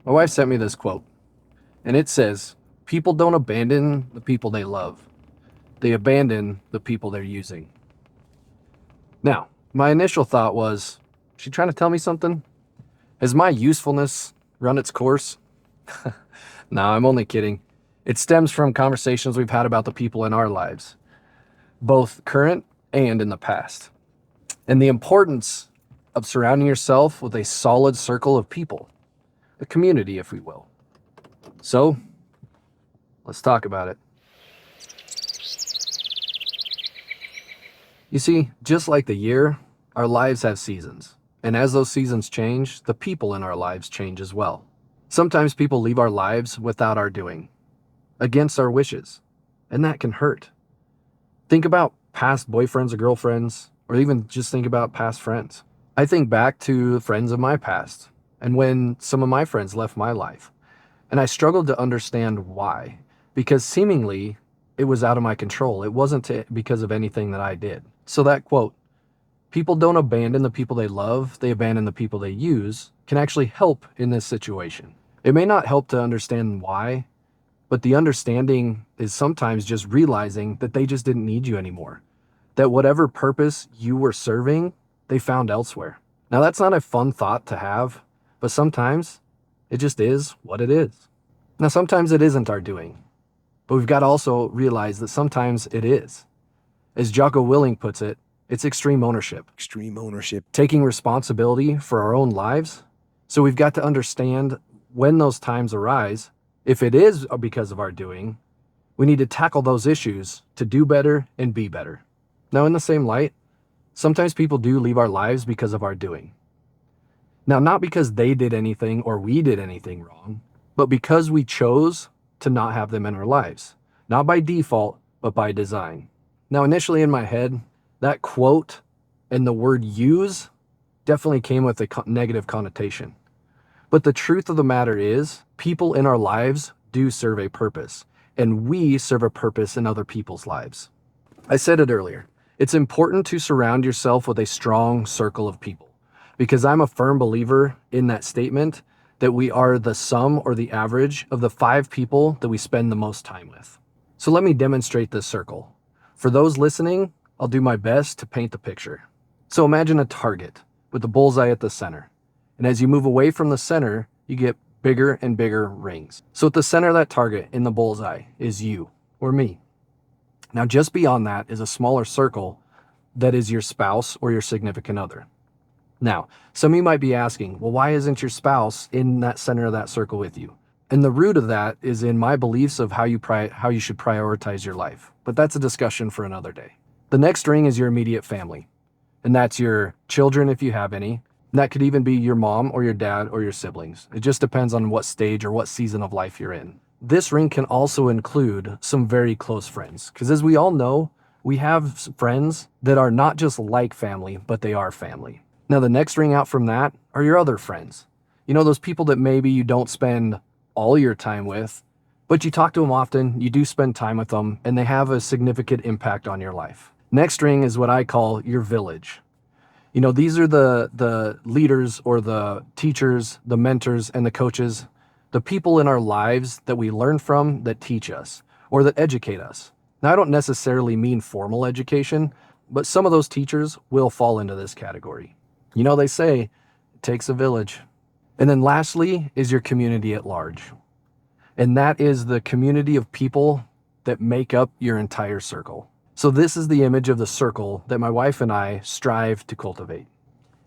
My wife sent me this quote, and it says, "People don't abandon the people they love. They abandon the people they're using." Now, my initial thought was, is she trying to tell me something? Has my usefulness run its course? No, I'm only kidding. It stems from conversations we've had about the people in our lives, both current and in the past, and the importance of surrounding yourself with a solid circle of people, a community, if we will. So, let's talk about it. You see, just like the year, our lives have seasons. And as those seasons change, the people in our lives change as well. Sometimes people leave our lives without our doing, against our wishes, and that can hurt. Think about past boyfriends or girlfriends, or even just think about past friends. I think back to friends of my past, and when some of my friends left my life, and I struggled to understand why, because seemingly it was out of my control. It wasn't because of anything that I did. So that quote, "People don't abandon the people they love, they abandon the people they use," can actually help in this situation. It may not help to understand why, but the understanding is sometimes just realizing that they just didn't need you anymore. That whatever purpose you were serving, they found elsewhere. Now that's not a fun thought to have, but sometimes it just is what it is. Now sometimes it isn't our doing, but we've got to also realize that sometimes it is. As Jocko Willing puts it, it's extreme ownership. Extreme ownership. Taking responsibility for our own lives. So we've got to understand when those times arise, if it is because of our doing, we need to tackle those issues to do better and be better. Now, in the same light, sometimes people do leave our lives because of our doing. Now, not because they did anything or we did anything wrong, but because we chose to not have them in our lives. Not by default, but by design. Now, initially in my head, that quote and the word use definitely came with a negative connotation. But the truth of the matter is, people in our lives do serve a purpose, and we serve a purpose in other people's lives. I said it earlier, it's important to surround yourself with a strong circle of people, because I'm a firm believer in that statement that we are the sum or the average of the 5 people that we spend the most time with. So let me demonstrate this circle. For those listening, I'll do my best to paint the picture. So imagine a target with the bullseye at the center. And as you move away from the center, you get bigger and bigger rings. So at the center of that target in the bullseye is you or me. Now just beyond that is a smaller circle that is your spouse or your significant other. Now, some of you might be asking, well, why isn't your spouse in that center of that circle with you? And the root of that is in my beliefs of how you should prioritize your life. But that's a discussion for another day. The next ring is your immediate family. And that's your children if you have any. And that could even be your mom or your dad or your siblings. It just depends on what stage or what season of life you're in. This ring can also include some very close friends. Because as we all know, we have friends that are not just like family, but they are family. Now the next ring out from that are your other friends. You know, those people that maybe you don't spend all your time with, but you talk to them often, you do spend time with them, and they have a significant impact on your life. Next ring is what I call your village. You know, these are the leaders or the teachers, the mentors, and the coaches, the people in our lives that we learn from, that teach us, or that educate us. Now, I don't necessarily mean formal education, but some of those teachers will fall into this category. You know, they say, it takes a village. And then lastly is your community at large. And that is the community of people that make up your entire circle. So this is the image of the circle that my wife and I strive to cultivate.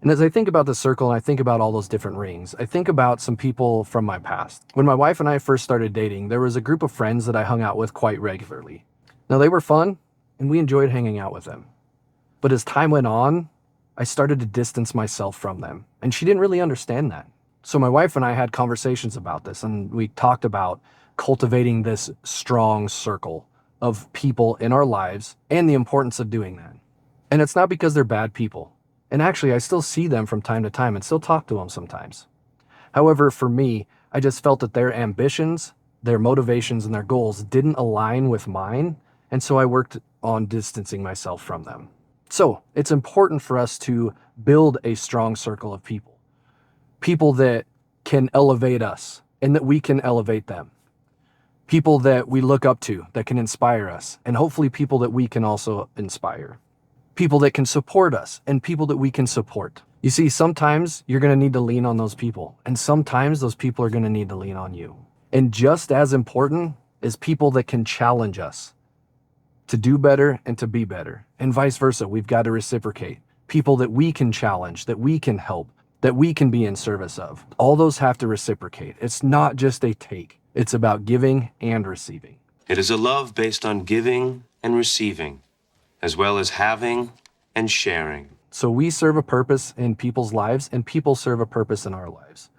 And as I think about the circle and I think about all those different rings, I think about some people from my past. When my wife and I first started dating, there was a group of friends that I hung out with quite regularly. Now they were fun and we enjoyed hanging out with them. But as time went on, I started to distance myself from them. And she didn't really understand that. So my wife and I had conversations about this, and we talked about cultivating this strong circle of people in our lives and the importance of doing that. And it's not because they're bad people. And actually, I still see them from time to time and still talk to them sometimes. However, for me, I just felt that their ambitions, their motivations, and their goals didn't align with mine. And so I worked on distancing myself from them. So it's important for us to build a strong circle of people. People that can elevate us, and that we can elevate them. People that we look up to, that can inspire us, and hopefully people that we can also inspire. People that can support us, and people that we can support. You see, sometimes you're going to need to lean on those people, and sometimes those people are going to need to lean on you. And just as important is people that can challenge us to do better and to be better, and vice versa. We've got to reciprocate. People that we can challenge, that we can help, that we can be in service of. All those have to reciprocate. It's not just a take. It's about giving and receiving. It is a love based on giving and receiving, as well as having and sharing. So we serve a purpose in people's lives, and people serve a purpose in our lives.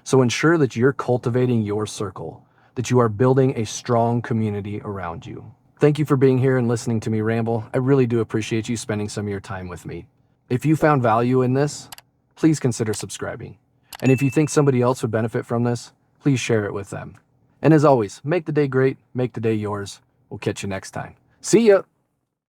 So ensure that you're cultivating your circle, that you are building a strong community around you. Thank you for being here and listening to me ramble. I really do appreciate you spending some of your time with me. If you found value in this, please consider subscribing. And if you think somebody else would benefit from this, please share it with them. And as always, make the day great, make the day yours. We'll catch you next time. See ya!